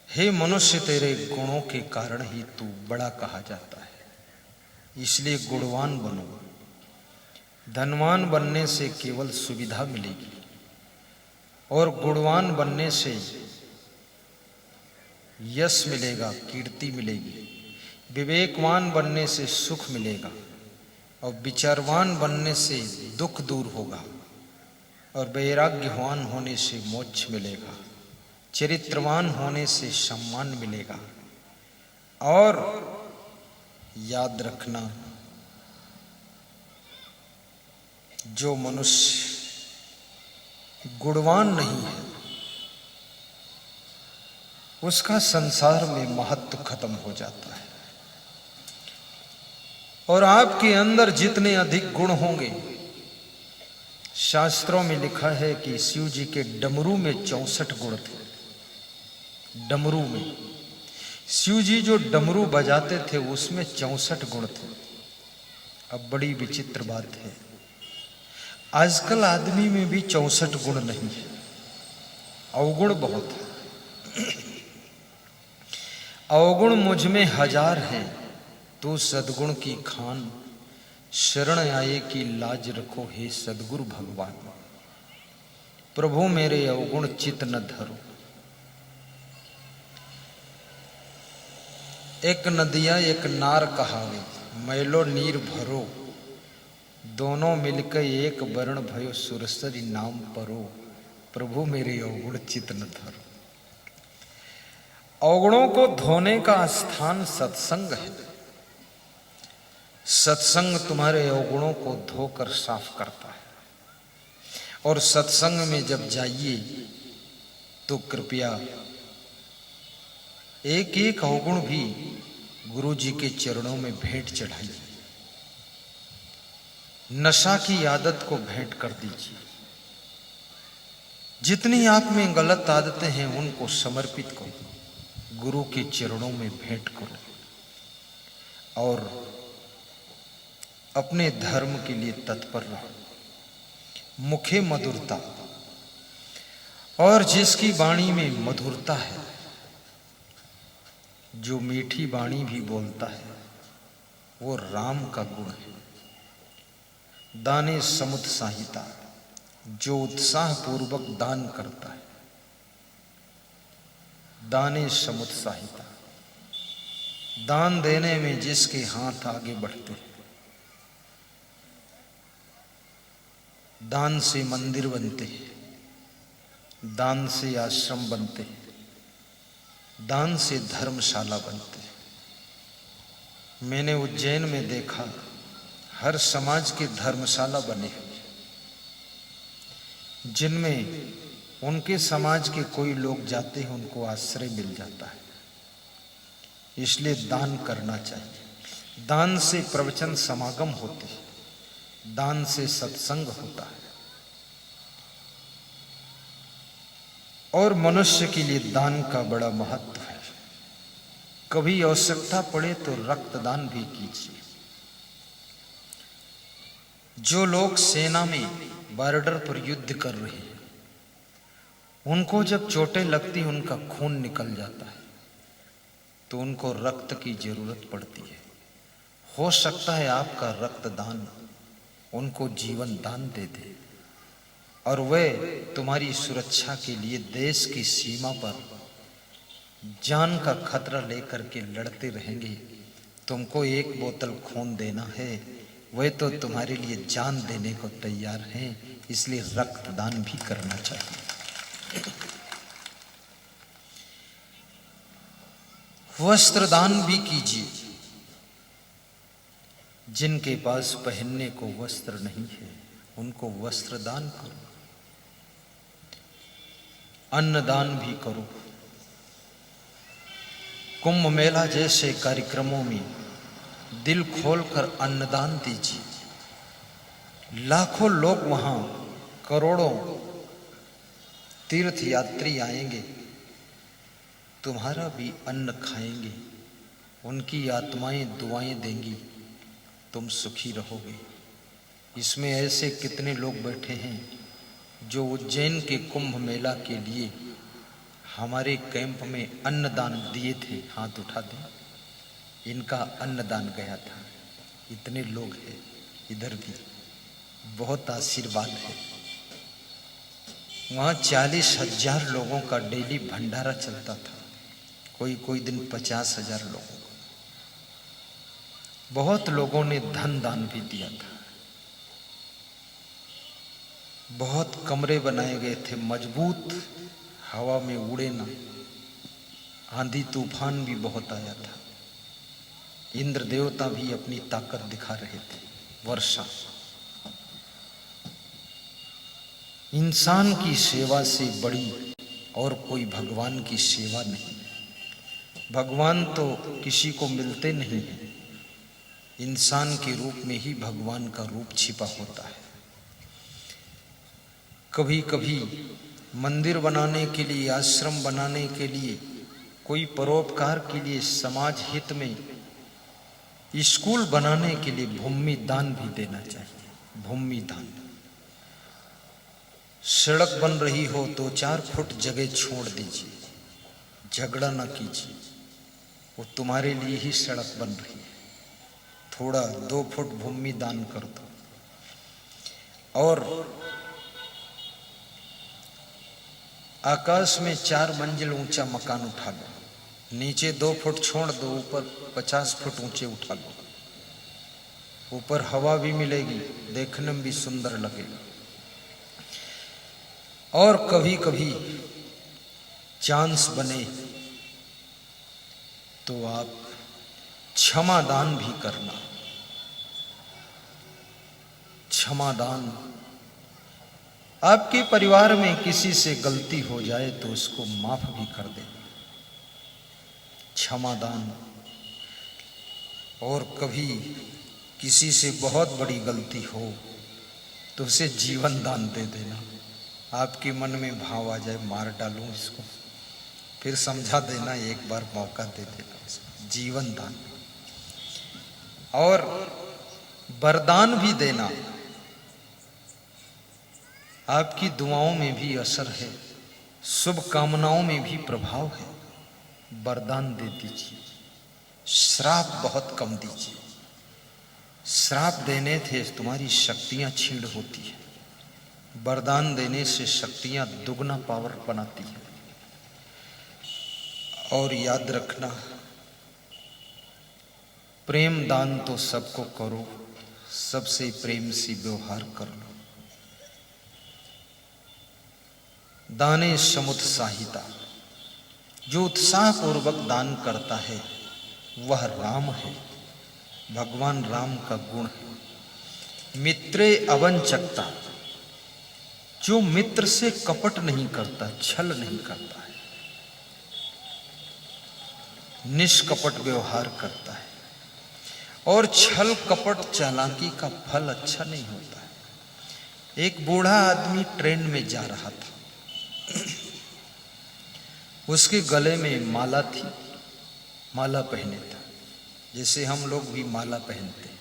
हे मनुष्य, तेरे गुणों के कारण ही तू बड़ा कहा जाता है, इसलिए गुणवान बनो। धनवान बनने से केवल सुविधा मिलेगी और गुणवान बनने से यश मिलेगा, कीर्ति मिलेगी। विवेकवान बनने से सुख मिलेगा और विचारवान बनने से दुख दूर होगा और वैराग्यवान होने से मोक्ष मिलेगा। चरित्रवान होने से सम्मान मिलेगा। और याद रखना, जो मनुष्य गुणवान नहीं है उसका संसार में महत्व खत्म हो जाता है। और आपके अंदर जितने अधिक गुण होंगे, शास्त्रों में लिखा है कि शिव जी के डमरू में 64 गुण थे। डमरू में शिव जी जो डमरू बजाते थे उसमें 64 गुण थे। अब बड़ी विचित्र बात है, आजकल आदमी में भी 64 गुण नहीं है, अवगुण बहुत है। अवगुण मुझ में 1000 हैं, तू सद्गुण की खान। शरण आए की लाज रखो हे सद्गुरु भगवान। प्रभु मेरे अवगुण चित न धरो। एक नदिया एक नार कहावे, मैलो नीर भरो। दोनों मिलकर एक वर्ण भयो, सुरसरी नाम परो। प्रभु मेरे अवगुण चित न धरो। अवगुणों को धोने का स्थान सत्संग है। सत्संग तुम्हारे अवगुणों को धोकर साफ करता है। और सत्संग में जब जाइए तो कृपया एक एक अवगुण भी गुरु जी के चरणों में भेंट चढ़ाइए। नशा की आदत को भेंट कर दीजिए। जितनी आप में गलत आदतें हैं उनको समर्पित करो, गुरु के चरणों में भेंट करो और अपने धर्म के लिए तत्पर रहो। मुखे मधुरता, और जिसकी वाणी में मधुरता है, जो मीठी वाणी भी बोलता है, वो राम का गुण है। दाने समुत्साहिता, जो उत्साह पूर्वक दान करता है। दाने समुत्साहिता, दान देने में जिसके हाथ आगे बढ़ते हैं। दान से मंदिर बनते हैं, दान से आश्रम बनते हैं, दान से धर्मशाला बनते हैं। मैंने उज्जैन में देखा, हर समाज के धर्मशाला बने हैं जिनमें उनके समाज के कोई लोग जाते हैं, उनको आश्रय मिल जाता है। इसलिए दान करना चाहिए। दान से प्रवचन समागम होते हैं, दान से सत्संग होता है। और मनुष्य के लिए दान का बड़ा महत्व है। कभी आवश्यकता पड़े तो रक्तदान भी कीजिए। जो लोग सेना में बॉर्डर पर युद्ध कर रहे हैं, उनको जब चोटें लगती, उनका खून निकल जाता है तो उनको रक्त की जरूरत पड़ती है। हो सकता है आपका रक्तदान उनको जीवन दान दे दे और वे तुम्हारी सुरक्षा के लिए देश की सीमा पर जान का खतरा लेकर के लड़ते रहेंगे। तुमको एक बोतल खून देना है, वे तो तुम्हारे लिए जान देने को तैयार हैं। इसलिए रक्तदान भी करना चाहिए। वस्त्रदान भी कीजिए। जिनके पास पहनने को वस्त्र नहीं है, उनको वस्त्र दान करो। अन्नदान भी करो। कुंभ मेला जैसे कार्यक्रमों में दिल खोलकर अन्नदान दीजिए। लाखों लोग वहां, करोड़ों तीर्थ यात्री आएंगे, तुम्हारा भी अन्न खाएंगे, उनकी आत्माएं दुआएं देंगी, तुम सुखी रहोगे। इसमें ऐसे कितने लोग बैठे हैं जो उज्जैन के कुंभ मेला के लिए हमारे कैंप में अन्नदान दिए थे, हाथ उठा दें। इनका अन्नदान गया था। इतने लोग हैं इधर भी, बहुत आशीर्वाद है। वहाँ 40,000 लोगों का डेली भंडारा चलता था, कोई कोई दिन 50,000 लोगों का। बहुत लोगों ने धन दान भी दिया था। बहुत कमरे बनाए गए थे मजबूत, हवा में उड़े ना। आंधी तूफान भी बहुत आया था, इंद्र देवता भी अपनी ताकत दिखा रहे थे। वर्षा, इंसान की सेवा से बड़ी और कोई भगवान की सेवा नहीं। भगवान तो किसी को मिलते नहीं है, इंसान के रूप में ही भगवान का रूप छिपा होता है। कभी कभी मंदिर बनाने के लिए, आश्रम बनाने के लिए, कोई परोपकार के लिए, समाज हित में स्कूल बनाने के लिए भूमि दान भी देना चाहिए। भूमि दान, सड़क बन रही हो तो 4 फुट जगह छोड़ दीजिए, झगड़ा ना कीजिए, वो तुम्हारे लिए ही सड़क बन रही है। थोड़ा 2 फुट भूमि दान कर दो। और आकाश में 4 मंजिल ऊंचा मकान उठा लो, नीचे 2 फुट छोड़ दो, ऊपर 50 फुट ऊंचे उठा लो। ऊपर हवा भी मिलेगी, देखने में भी सुंदर लगेगा। और कभी कभी चांस बने तो आप क्षमा दान भी करना। क्षमा दान, आपके परिवार में किसी से गलती हो जाए तो उसको माफ भी कर देना, क्षमा दान। और कभी किसी से बहुत बड़ी गलती हो तो उसे जीवन दान दे देना। आपके मन में भाव आ जाए मार डालूं इसको, फिर समझा देना, एक बार मौका दे देना उसको, जीवन दान। और वरदान भी देना, आपकी दुआओं में भी असर है, शुभ कामनाओं में भी प्रभाव है। वरदान दे दीजिए, श्राप बहुत कम दीजिए। श्राप देने थे तुम्हारी शक्तियां छीण होती है, वरदान देने से शक्तियां दुगना पावर बनाती है। और याद रखना, प्रेम दान तो सबको करो, सबसे प्रेम से व्यवहार कर लो। दाने समुत्साहिता, जो उत्साह पूर्वक दान करता है वह राम है, भगवान राम का गुण है। मित्रे अवंचकता, जो मित्र से कपट नहीं करता, छल नहीं करता है, निष्कपट व्यवहार करता है। और छल कपट चालाकी का फल अच्छा नहीं होता है। एक बूढ़ा आदमी ट्रेन में जा रहा था, उसके गले में माला थी, माला पहने था, जैसे हम लोग भी माला पहनते हैं,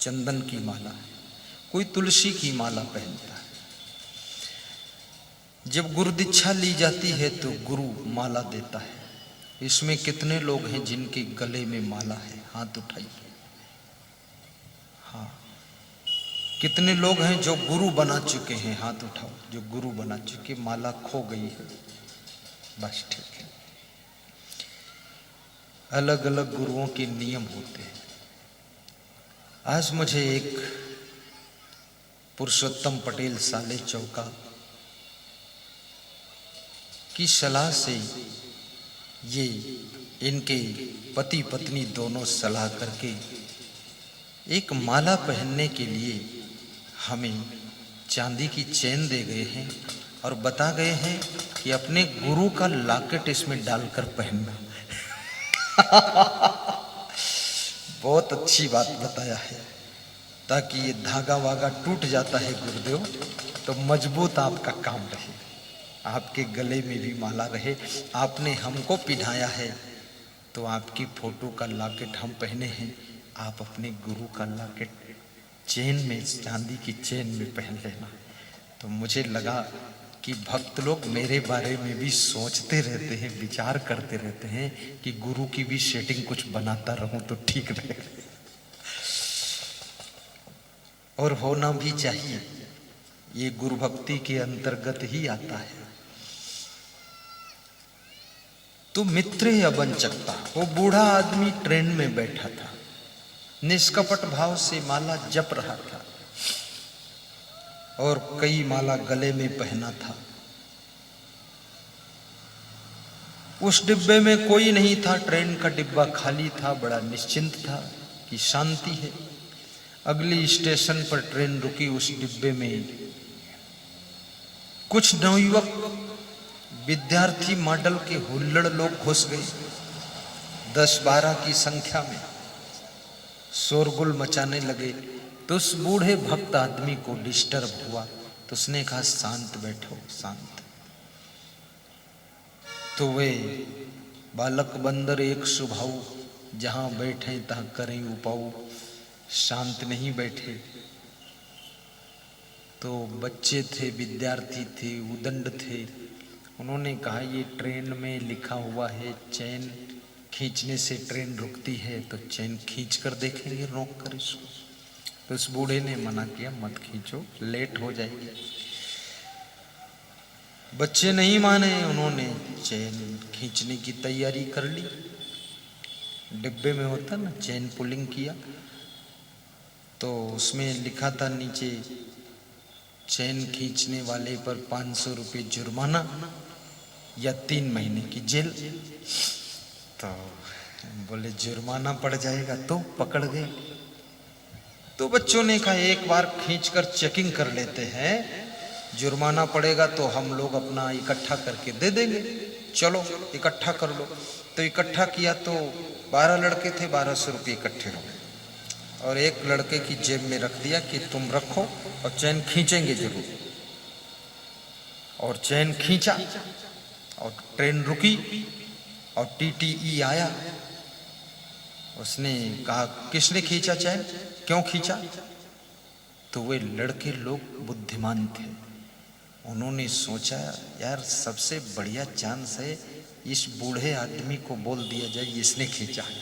चंदन की माला, कोई तुलसी की माला पहनता है। जब गुरु दीक्षा ली जाती है तो गुरु माला देता है। इसमें कितने लोग हैं जिनके गले में माला है? हाथ उठाइए। हाँ, कितने लोग हैं जो गुरु बना चुके हैं? हाथ उठाओ। जो गुरु बना चुके, माला खो गई है, बस ठीक है। अलग अलग गुरुओं के नियम होते हैं। आज मुझे एक पुरुषोत्तम पटेल साले चौका की सलाह से, ये इनके पति पत्नी दोनों सलाह करके एक माला पहनने के लिए हमें चांदी की चेन दे गए हैं और बता गए हैं कि अपने गुरु का लॉकेट इसमें डालकर पहनना। बहुत अच्छी बात बताया है, ताकि ये धागा वागा टूट जाता है गुरुदेव तो मजबूत आपका काम रहे, आपके गले में भी माला रहे। आपने हमको पिन्हाया है तो आपकी फोटो का लॉकेट हम पहने हैं, आप अपने गुरु का लॉकेट चेन में, चांदी की चेन में पहन लेना। तो मुझे लगा कि भक्त लोग मेरे बारे में भी सोचते रहते हैं, विचार करते रहते हैं कि गुरु की भी सेटिंग कुछ बनाता रहूं तो ठीक रहेगा, और होना भी चाहिए। ये गुरु भक्ति के अंतर्गत ही आता है। तो मित्र अवंचकता, वो बूढ़ा आदमी ट्रेन में बैठा था, निष्कपट भाव से माला जप रहा था और कई माला गले में पहना था। उस डिब्बे में कोई नहीं था, ट्रेन का डिब्बा खाली था, बड़ा निश्चिंत था कि शांति है। अगली स्टेशन पर ट्रेन रुकी, उस डिब्बे में कुछ नवयुवक विद्यार्थी मॉडल के हुल्लड़ लोग घुस गए, 10-12 की संख्या में शोरगुल मचाने लगे। तो उस बूढ़े भक्त आदमी को डिस्टर्ब हुआ, तो उसने कहा शांत बैठो, शांत। तो वे बालक बंदर एक स्वभाव, जहां बैठे तहां करें उपाऊ, शांत नहीं बैठे। तो बच्चे थे, विद्यार्थी थे, उदंड थे, उन्होंने कहा ये ट्रेन में लिखा हुआ है चैन खींचने से ट्रेन रुकती है, तो चैन खींच कर देखेंगे, रोक कर इसको। तो उस बूढ़े ने मना किया, मत खींचो, लेट हो जाएगी। बच्चे नहीं माने, उन्होंने चैन खींचने की तैयारी कर ली। डिब्बे में होता ना चैन पुलिंग किया, तो उसमें लिखा था नीचे चैन खींचने वाले पर 500 रुपये जुर्माना या 3 महीने की जेल। तो बोले जुर्माना पड़ जाएगा, तो पकड़ गए। तो बच्चों ने कहा एक बार खींचकर चेकिंग कर लेते हैं, जुर्माना पड़ेगा तो हम लोग अपना इकट्ठा करके दे देंगे, चलो इकट्ठा कर लो। तो इकट्ठा किया तो 12 लड़के थे, 1200 रुपये इकट्ठे हो गए और एक लड़के की जेब में रख दिया कि तुम रखो और चैन खींचेंगे जरूर। और चैन खींचा और ट्रेन रुकी और टीटीई आया। उसने कहा किसने खींचा चैन, क्यों खींचा? तो वे लड़के लोग बुद्धिमान थे, उन्होंने सोचा यार सबसे बढ़िया चांस है, इस बूढ़े आदमी को बोल दिया जाए इसने खींचा है।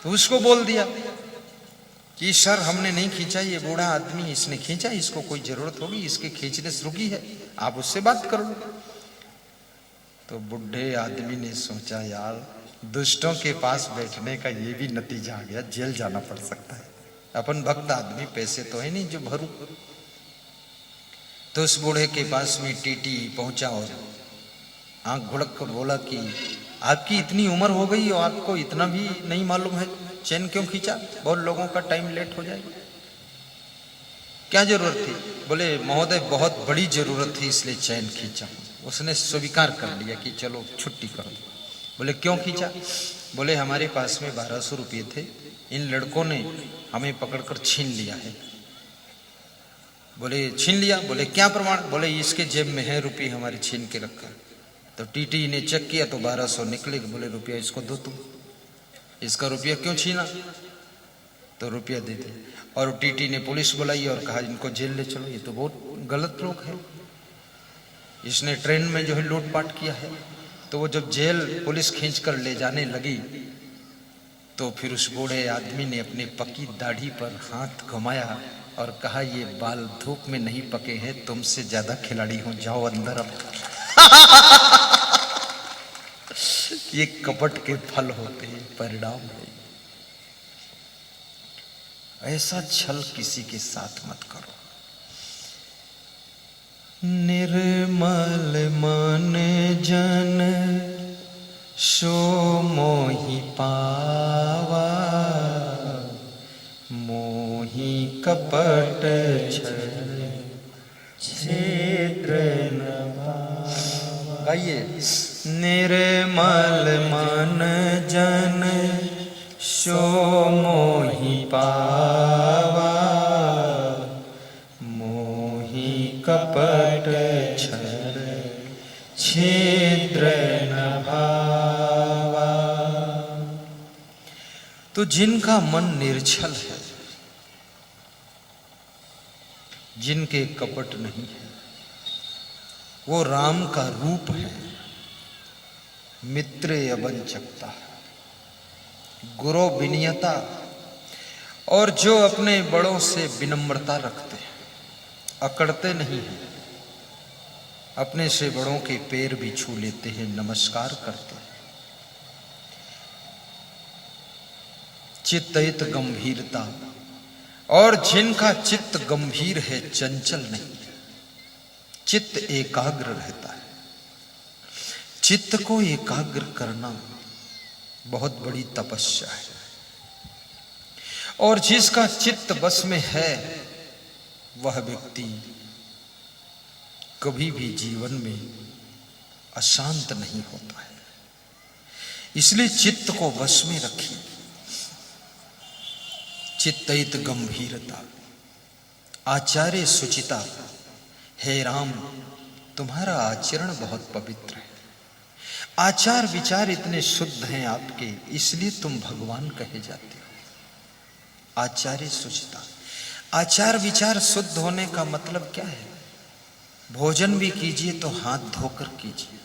तो उसको बोल दिया कि सर हमने नहीं खींचा, ये बूढ़ा आदमी इसने खींचा, इसको कोई जरूरत होगी, इसके खींचने से रुकी है, आप उससे बात कर लो। तो बूढ़े आदमी ने सोचा यार दुष्टों के पास बैठने का ये भी नतीजा आ गया, जेल जाना पड़ सकता है, अपन भक्त आदमी, पैसे तो है नहीं जो भरूं। तो उस बूढ़े के पास में टीटी पहुंचा और आंख घुड़क कर बोला कि आपकी इतनी उम्र हो गई और आपको इतना भी नहीं मालूम है चैन क्यों खींचा, बहुत लोगों का टाइम लेट हो जाएगा, क्या जरूरत थी? बोले महोदय बहुत बड़ी जरूरत थी इसलिए चैन खींचा। उसने स्वीकार कर लिया कि चलो छुट्टी करो। बोले क्यों खींचा? बोले हमारे पास में 1200 रुपये थे, इन लड़कों ने हमें पकड़कर छीन लिया है। बोले छीन लिया? बोले क्या प्रमाण? बोले इसके जेब में है रुपये, हमारे छीन के रखा। तो टीटी ने चेक किया तो 1200 निकले। बोले रुपया इसको दो तुम, इसका रुपया क्यों छीना? तो रुपया दे दे। और टीटी ने पुलिस बुलाई और कहा इनको जेल ले चलो, ये तो बहुत गलत लोग है, इसने ट्रेन में जो है लूटपाट किया है। तो वो जब जेल पुलिस खींच कर ले जाने लगी तो फिर उस बूढ़े आदमी ने अपनी पकी दाढ़ी पर हाथ घुमाया और कहा ये बाल धूप में नहीं पके हैं, तुमसे ज्यादा खिलाड़ी हूं, जाओ अंदर अब। ये कपट के फल होते हैं, परिणाम है। ऐसा छल किसी के साथ मत करो। निर्मल मन जन सो मोहि पावा, मोहि कपट छेत्र न पावा। गाइए। निर्मल मन जन सो मोहि पावा, मोहि कपट छेत्र न भावा। तो जिनका मन निर्छल है, जिनके कपट नहीं है, वो राम का रूप है, मित्र अवंचकता, गुरु विनीयता, और जो अपने बड़ों से विनम्रता रखते हैं, अकड़ते नहीं हैं, अपने से बड़ों के पैर भी छू लेते हैं, नमस्कार करते हैं। चित्त गंभीरता, और जिनका चित्त गंभीर है, चंचल नहीं, चित्त एकाग्र रहता है। चित्त को एकाग्र करना बहुत बड़ी तपस्या है, और जिसका चित्त बस में है वह व्यक्ति कभी भी जीवन में अशांत नहीं होता है। इसलिए चित्त को वश में रखिए। चित्त गंभीरता, आचार्य सुचिता, हे राम तुम्हारा आचरण बहुत पवित्र है, आचार विचार इतने शुद्ध हैं आपके, इसलिए तुम भगवान कहे जाते हो। आचार्य सुचिता, आचार विचार शुद्ध होने का मतलब क्या है? भोजन भी कीजिए तो हाथ धोकर कीजिए,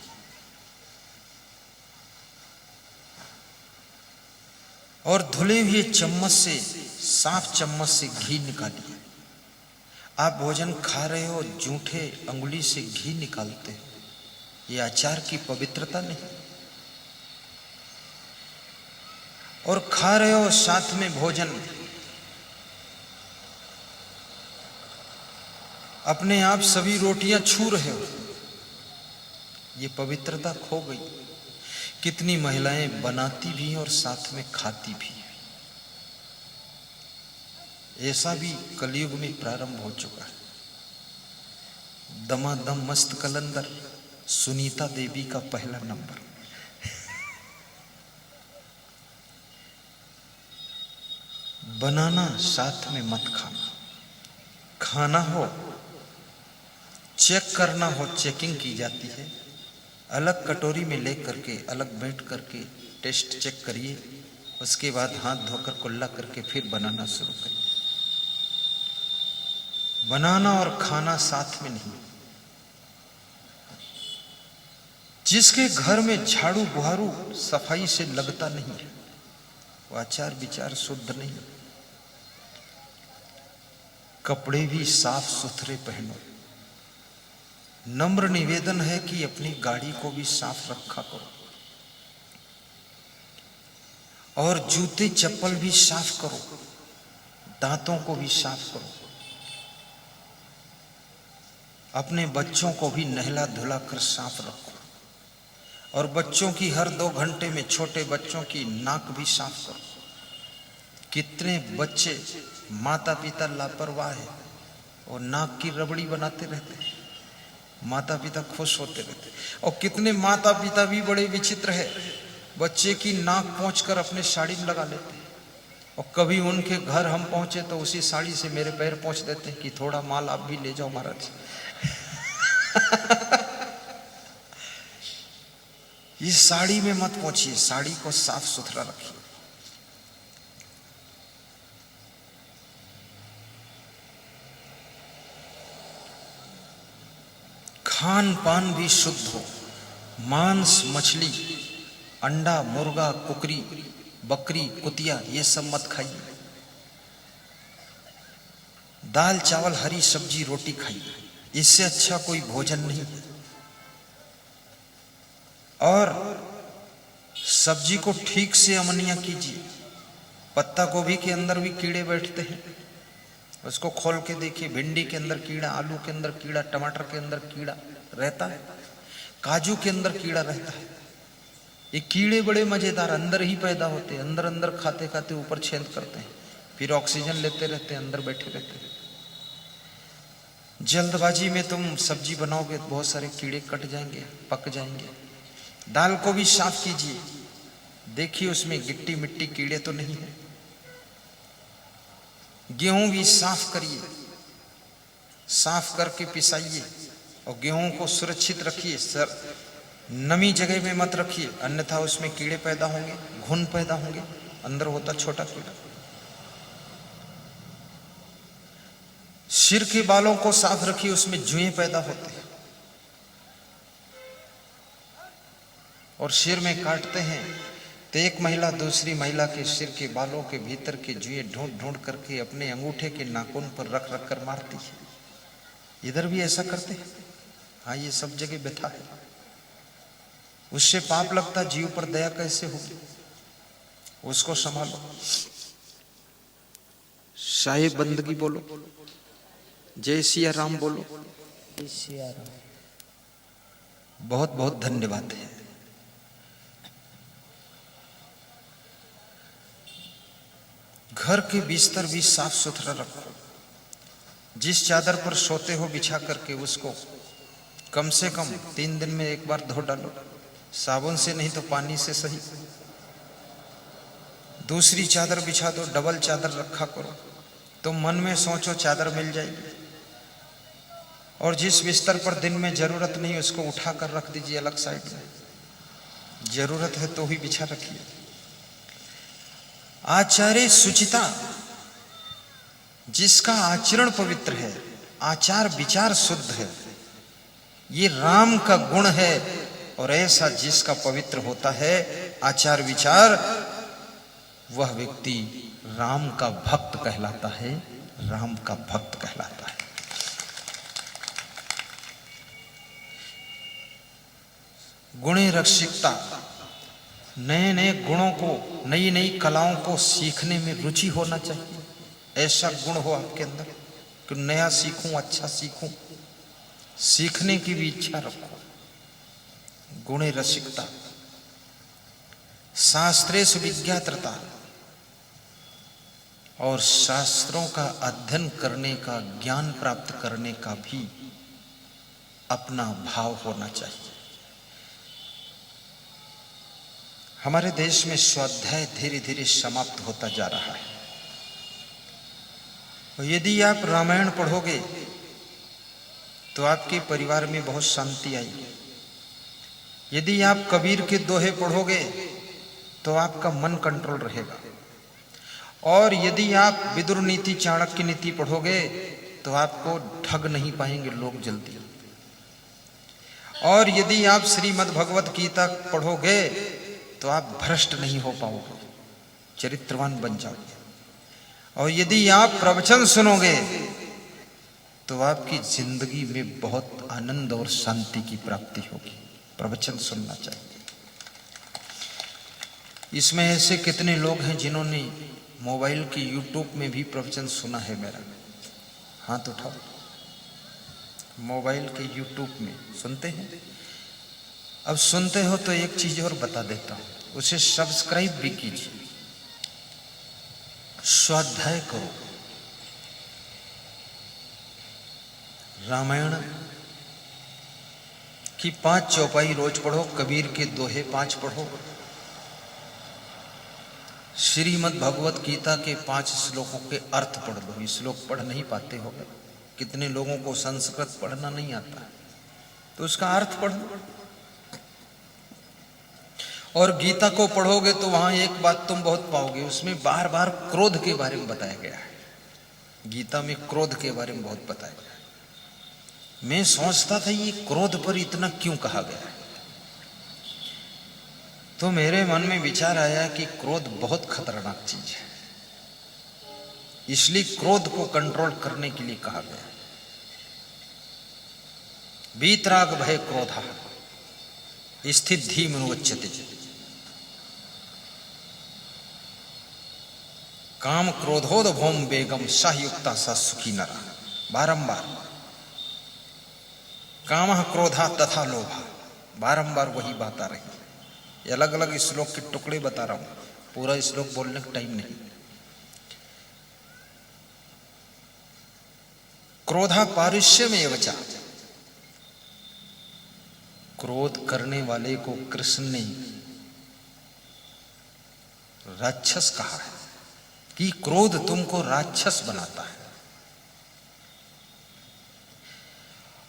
और धुले हुए चम्मच से, साफ चम्मच से घी निकालिए। आप भोजन खा रहे हो, जूठे अंगुली से घी निकालते हो, ये आचार की पवित्रता नहीं। और खा रहे हो साथ में भोजन, अपने आप सभी रोटियां छू रहे हो, ये पवित्रता खो गई। कितनी महिलाएं बनाती भी हैं और साथ में खाती भी हैं। ऐसा भी कलयुग में प्रारंभ हो चुका है। दमादम मस्त कलंदर, सुनीता देवी का पहला नंबर। बनाना साथ में मत खाना, खाना हो, चेक करना हो, चेकिंग की जाती है। अलग कटोरी में ले करके, अलग बैठ करके टेस्ट चेक करिए, उसके बाद हाथ धोकर कुल्ला करके फिर बनाना शुरू करिए। बनाना और खाना साथ में नहीं। जिसके घर में झाड़ू बुहारू सफाई से लगता नहीं है, वो आचार विचार शुद्ध नहीं। कपड़े भी साफ सुथरे पहनो। नम्र निवेदन है कि अपनी गाड़ी को भी साफ रखा करो, और जूते चप्पल भी साफ करो, दांतों को भी साफ करो। अपने बच्चों को भी नहला धुला कर साफ रखो, और बच्चों की हर 2 घंटे में, छोटे बच्चों की नाक भी साफ करो। कितने बच्चे माता पिता लापरवाह है, और नाक की रबड़ी बनाते रहते हैं, माता पिता खुश होते रहते। और कितने माता पिता भी बड़े विचित्र है, बच्चे की नाक पोंछकर अपने साड़ी में लगा लेते हैं, और कभी उनके घर हम पहुंचे तो उसी साड़ी से मेरे पैर पोंछ देते हैं कि थोड़ा माल आप भी ले जाओ महाराज। ये साड़ी में मत पोंछिए, साड़ी को साफ सुथरा रखिए। खान पान भी शुद्ध हो। मांस, मछली, अंडा, मुर्गा, कुकरी, बकरी, कुतिया, ये सब मत खाइए। दाल चावल हरी सब्जी रोटी खाइए, इससे अच्छा कोई भोजन नहीं है। और सब्जी को ठीक से अमनिया कीजिए। पत्ता गोभी के अंदर भी कीड़े बैठते हैं, उसको खोल के देखिए। भिंडी के अंदर कीड़ा, आलू के अंदर कीड़ा, टमाटर के अंदर कीड़ा रहता है, काजू के अंदर कीड़ा रहता है। ये कीड़े बड़े मजेदार अंदर ही पैदा होते हैं, अंदर अंदर खाते खाते ऊपर छेद करते हैं, फिर ऑक्सीजन लेते रहते हैं, अंदर बैठे रहते हैं। जल्दबाजी में तुम सब्जी बनाओगे तो बहुत सारे कीड़े कट जाएंगे, पक जाएंगे। दाल को भी साफ कीजिए, देखिए उसमें गिट्टी मिट्टी कीड़े तो नहीं है। गेहूं भी साफ करिए, साफ करके पिसाइए, और गेहूं को सुरक्षित रखिए। सर नमी जगह में मत रखिए, अन्यथा उसमें कीड़े पैदा होंगे, घुन पैदा होंगे, अंदर होता छोटा कीड़ा। सिर के बालों को साफ रखिए, उसमें जुएं पैदा होते हैं। और सिर में काटते हैं तो एक महिला दूसरी महिला के सिर के बालों के भीतर के जुए ढूंढ ढूंढ करके अपने अंगूठे के नाखून पर रख रख कर मारती है। इधर भी ऐसा करते हैं। हाँ, ये सब जगह व्यथा है। उससे पाप लगता, जीव पर दया कैसे होगी? उसको संभालो। साहिब बंदगी बोलो, जय सिया राम बोलो। जय सिया राम। बहुत बहुत धन्यवाद है। घर के बिस्तर भी साफ सुथरा रखो। जिस चादर पर सोते हो बिछा करके उसको कम से कम 3 दिन में एक बार धो डालो, साबुन से नहीं तो पानी से सही। दूसरी चादर बिछा दो, डबल चादर रखा करो। तो मन में सोचो चादर मिल जाएगी। और जिस बिस्तर पर दिन में जरूरत नहीं उसको उठा कर रख दीजिए अलग साइड में, जरूरत है तो ही बिछा रखिए। आचार्य सुचिता, जिसका आचरण पवित्र है, आचार विचार शुद्ध है, ये राम का गुण है। और ऐसा जिसका पवित्र होता है आचार विचार, वह व्यक्ति राम का भक्त कहलाता है, राम का भक्त कहलाता है। गुणे रसिकता, नए नए गुणों को, नई नई कलाओं को सीखने में रुचि होना चाहिए। ऐसा गुण हो आपके अंदर कि नया सीखूं, अच्छा सीखूं, सीखने की भी इच्छा रखो। गुणे रसिकता। शास्त्रेश विज्ञात्रता, और शास्त्रों का अध्ययन करने का, ज्ञान प्राप्त करने का भी अपना भाव होना चाहिए। हमारे देश में स्वाध्याय धीरे धीरे समाप्त होता जा रहा है। यदि आप रामायण पढ़ोगे तो आपके परिवार में बहुत शांति आएगी। यदि आप कबीर के दोहे पढ़ोगे तो आपका मन कंट्रोल रहेगा। और यदि आप विदुर नीति, चाणक्य नीति पढ़ोगे तो आपको ठग नहीं पाएंगे लोग जल्दी। और यदि आप श्रीमद् भगवत गीता पढ़ोगे तो आप भ्रष्ट नहीं हो पाओगे, चरित्रवान बन जाओगे। और यदि आप प्रवचन सुनोगे तो आपकी जिंदगी में बहुत आनंद और शांति की प्राप्ति होगी। प्रवचन सुनना चाहिए। इसमें ऐसे कितने लोग हैं जिन्होंने मोबाइल की यूट्यूब में भी प्रवचन सुना है मेरा? हाथ उठाओ। मोबाइल के यूट्यूब में सुनते हैं? अब सुनते हो तो एक चीज और बता देता हूं, उसे सब्सक्राइब भी कीजिए। स्वाध्याय करो। रामायण की 5 चौपाई रोज पढ़ो, कबीर के दोहे 5 पढ़ो, श्रीमद् भगवत गीता के 5 श्लोकों के अर्थ पढ़ लो। श्लोक पढ़ नहीं पाते हो, कितने लोगों को संस्कृत पढ़ना नहीं आता, तो उसका अर्थ पढ़ लो। और गीता को पढ़ोगे तो वहां एक बात तुम बहुत पाओगे, उसमें बार बार क्रोध के बारे में बताया गया है। गीता में क्रोध के बारे में बहुत बताया गया है। मैं सोचता था ये क्रोध पर इतना क्यों कहा गया है, तो मेरे मन में विचार आया कि क्रोध बहुत खतरनाक चीज है, इसलिए क्रोध को कंट्रोल करने के लिए कहा गया। वीतराग भय क्रोधा स्थित धीमनुवच्यते, काम क्रोधोद भौम बेगम सहयुक्ता सा सुखी नरा। बारंबार काम क्रोधा तथा लोभा, बारंबार वही बात आ रही है। ये अलग अलग श्लोक के टुकड़े बता रहा हूं, पूरा श्लोक बोलने का टाइम नहीं। क्रोधा पारुष्य में वचा, क्रोध करने वाले को कृष्ण ने राक्षस कहा है कि क्रोध तुमको राक्षस बनाता है।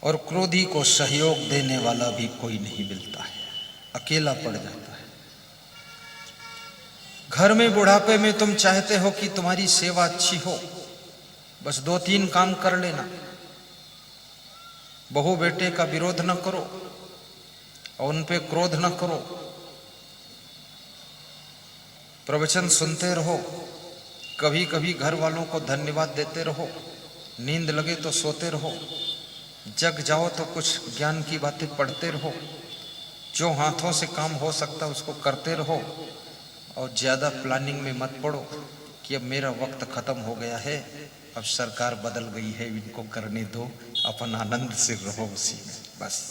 और क्रोधी को सहयोग देने वाला भी कोई नहीं मिलता है, अकेला पड़ जाता है। घर में बुढ़ापे में तुम चाहते हो कि तुम्हारी सेवा अच्छी हो, बस 2-3 काम कर लेना, बहू बेटे का विरोध न करो और उन पे क्रोध न करो, प्रवचन सुनते रहो, कभी कभी घर वालों को धन्यवाद देते रहो, नींद लगे तो सोते रहो, जग जाओ तो कुछ ज्ञान की बातें पढ़ते रहो, जो हाथों से काम हो सकता उसको करते रहो, और ज़्यादा प्लानिंग में मत पड़ो कि अब मेरा वक्त खत्म हो गया है, अब सरकार बदल गई है, इनको करने दो, अपन आनंद से रहो उसी में बस।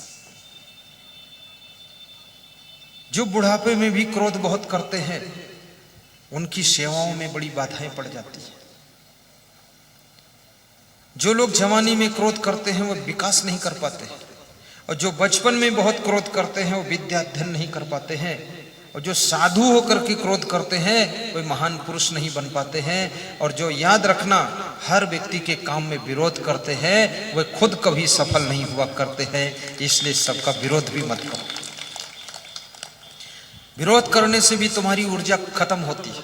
जो बुढ़ापे में भी क्रोध बहुत करते हैं उनकी सेवाओं में बड़ी बाधाएं पड़ जाती है। जो लोग जवानी में क्रोध करते हैं वो विकास नहीं कर पाते हैं, और जो बचपन में बहुत क्रोध करते हैं वो विद्या अध्ययन नहीं कर पाते हैं, और जो साधु होकर के क्रोध करते हैं वे महान पुरुष नहीं बन पाते हैं। और जो याद रखना हर व्यक्ति के काम में विरोध करते हैं वे खुद कभी सफल नहीं हुआ करते हैं। इसलिए सबका विरोध भी मत करो। विरोध करने से भी तुम्हारी ऊर्जा खत्म होती है।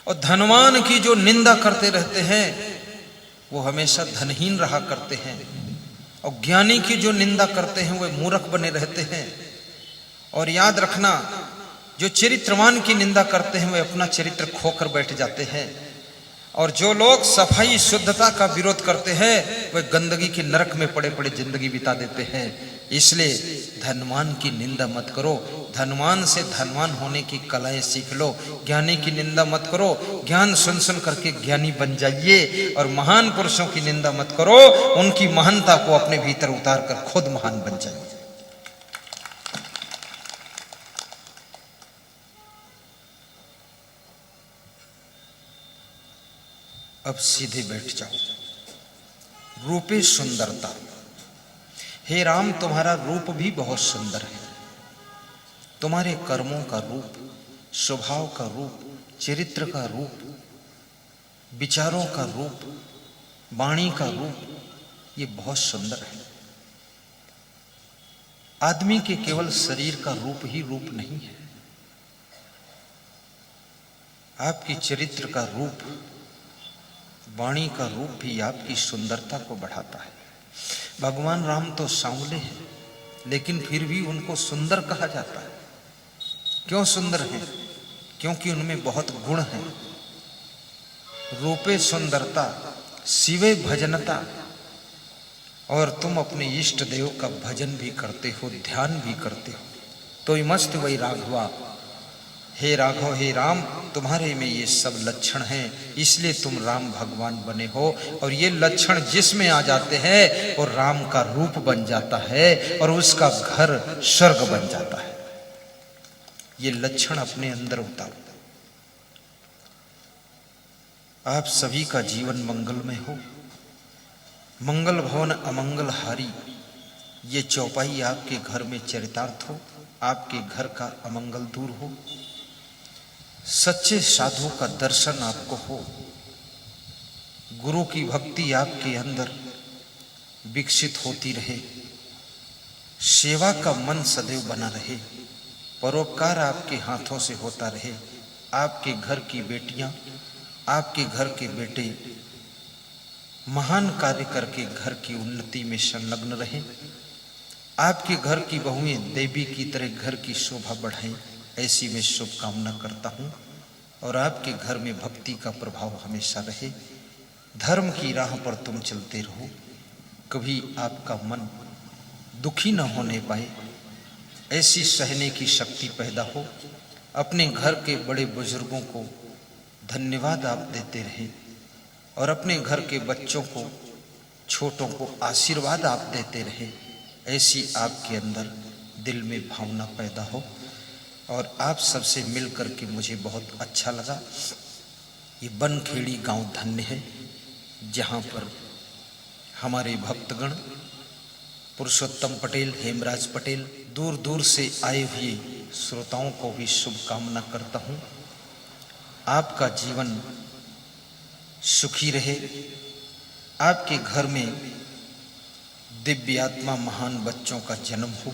और धनवान की जो निंदा करते रहते हैं वो हमेशा धनहीन रहा करते हैं, और ज्ञानी की जो निंदा करते हैं वे मूर्ख बने रहते हैं। और याद रखना जो चरित्रवान की निंदा करते हैं वे अपना चरित्र खोकर बैठ जाते हैं, और जो लोग सफाई शुद्धता का विरोध करते हैं वे गंदगी के नरक में पड़े पड़े जिंदगी बिता देते हैं। इसलिए धनवान की निंदा मत करो, धनवान से धनवान होने की कलाएं सीख लो। ज्ञानी की निंदा मत करो, ज्ञान सुन सुन करके ज्ञानी बन जाइए। और महान पुरुषों की निंदा मत करो, उनकी महानता को अपने भीतर उतार कर खुद महान बन जाइए। अब सीधे बैठ जाओ। रूपे सुंदरता। हे राम, तुम्हारा रूप भी बहुत सुंदर है। तुम्हारे कर्मों का रूप, स्वभाव का रूप, चरित्र का रूप, विचारों का रूप, वाणी का रूप, ये बहुत सुंदर है। आदमी के केवल शरीर का रूप ही रूप नहीं है, आपकी चरित्र का रूप, वाणी का रूप भी आपकी सुंदरता को बढ़ाता है। भगवान राम तो सांवले हैं, लेकिन फिर भी उनको सुंदर कहा जाता है। क्यों सुंदर हैं? क्योंकि उनमें बहुत गुण हैं। रूपे सुंदरता, शिवे भजनता। और तुम अपने इष्ट देव का भजन भी करते हो, ध्यान भी करते हो। तो मस्त वही राघवा, हे राघव, हे राम, तुम्हारे में ये सब लक्षण हैं, इसलिए तुम राम भगवान बने हो। और ये लक्षण जिसमें आ जाते हैं वो राम का रूप बन जाता है और उसका घर स्वर्ग बन जाता है। ये लक्षण अपने अंदर उतारो। आप सभी का जीवन मंगलमय हो। मंगल भवन अमंगल हारी, ये चौपाई आपके घर में चरितार्थ हो, आपके घर का अमंगल दूर हो। सच्चे साधु का दर्शन आपको हो, गुरु की भक्ति आपके अंदर विकसित होती रहे, सेवा का मन सदैव बना रहे, परोपकार आपके हाथों से होता रहे, आपके घर की बेटियां, आपके घर के बेटे महान कार्य करके घर की उन्नति में संलग्न रहे, आपके घर की बहुएं देवी की तरह घर की शोभा बढ़ाएं, ऐसी मैं शुभकामना करता हूँ। और आपके घर में भक्ति का प्रभाव हमेशा रहे, धर्म की राह पर तुम चलते रहो, कभी आपका मन दुखी न होने पाए, ऐसी सहने की शक्ति पैदा हो। अपने घर के बड़े बुजुर्गों को धन्यवाद आप देते रहे, और अपने घर के बच्चों को, छोटों को आशीर्वाद आप देते रहे। ऐसी आपके अंदर दिल में भावना पैदा हो। और आप सबसे मिल करके मुझे बहुत अच्छा लगा। ये बनखेड़ी गांव धन्य है, जहाँ पर हमारे भक्तगण पुरुषोत्तम पटेल, हेमराज पटेल, दूर दूर से आए हुए श्रोताओं को भी शुभकामना करता हूँ। आपका जीवन सुखी रहे, आपके घर में दिव्य आत्मा महान बच्चों का जन्म हो,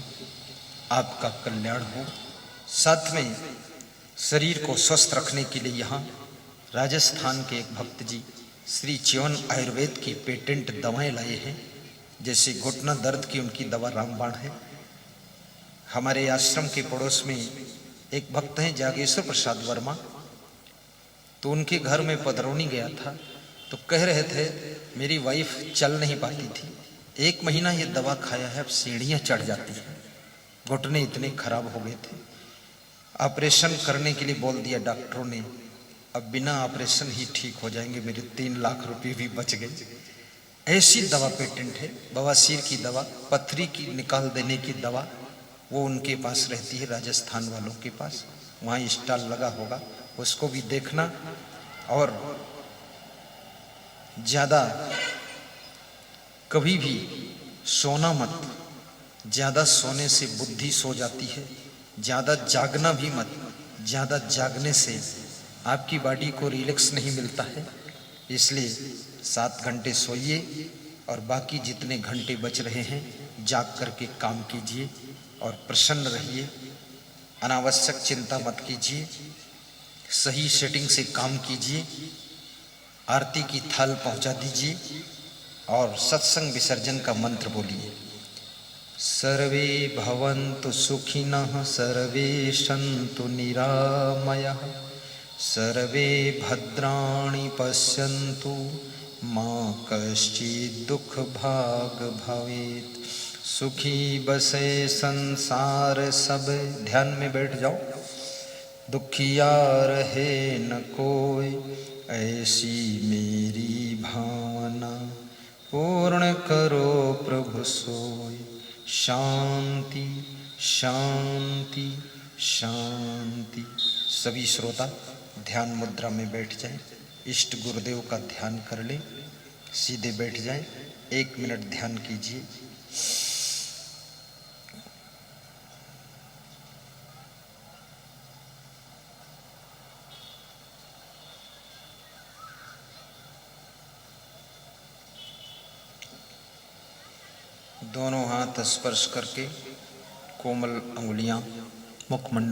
आपका कल्याण हो। साथ में शरीर को स्वस्थ रखने के लिए यहाँ राजस्थान के एक भक्त जी श्री च्यवन आयुर्वेद की पेटेंट दवाएं लाए हैं। जैसे घुटना दर्द की उनकी दवा रामबाण है। हमारे आश्रम के पड़ोस में एक भक्त हैं जागेश्वर प्रसाद वर्मा, तो उनके घर में पधरौनी गया था, तो कह रहे थे मेरी वाइफ चल नहीं पाती थी, 1 महीना ये दवा खाया है, अब सीढ़ियाँ चढ़ जाती हैं, घुटने इतने खराब हो गए थे। ऑपरेशन करने के लिए बोल दिया डॉक्टरों ने, अब बिना ऑपरेशन ही ठीक हो जाएंगे, मेरे 3 लाख रुपए भी बच गए। ऐसी दवा पेटेंट है, बवासीर की दवा, पथरी की निकाल देने की दवा, वो उनके पास रहती है, राजस्थान वालों के पास, वहाँ स्टॉल लगा होगा, उसको भी देखना। और ज़्यादा कभी भी सोना मत, ज़्यादा सोने से बुद्धि सो जाती है, ज़्यादा जागना भी मत, ज़्यादा जागने से आपकी बॉडी को रिलैक्स नहीं मिलता है। इसलिए 7 घंटे सोइए और बाकी जितने घंटे बच रहे हैं जाग करके काम कीजिए और प्रसन्न रहिए, अनावश्यक चिंता मत कीजिए, सही सेटिंग से काम कीजिए, आरती की थाल पहुंचा दीजिए और सत्संग विसर्जन का मंत्र बोलिए। सर्वे भवन्तु सुखिनः, सर्वे सन्तु निरामयाः, सर्वे भद्राणि पश्यन्तु, मा कश्चित् दुःखभाग् भवेत्। सुखी बसे संसार सब, ध्यान में बैठ जाओ, दुखिया रहे न कोई, ऐसी मेरी भावना, पूर्ण करो प्रभु सोई। शांति शांति शांति। सभी श्रोता ध्यान मुद्रा में बैठ जाएं, इष्ट गुरुदेव का ध्यान कर लें, सीधे बैठ जाएं, 1 मिनट ध्यान कीजिए। दोनों हाथ स्पर्श करके कोमल अंगुलियां मुखमंडल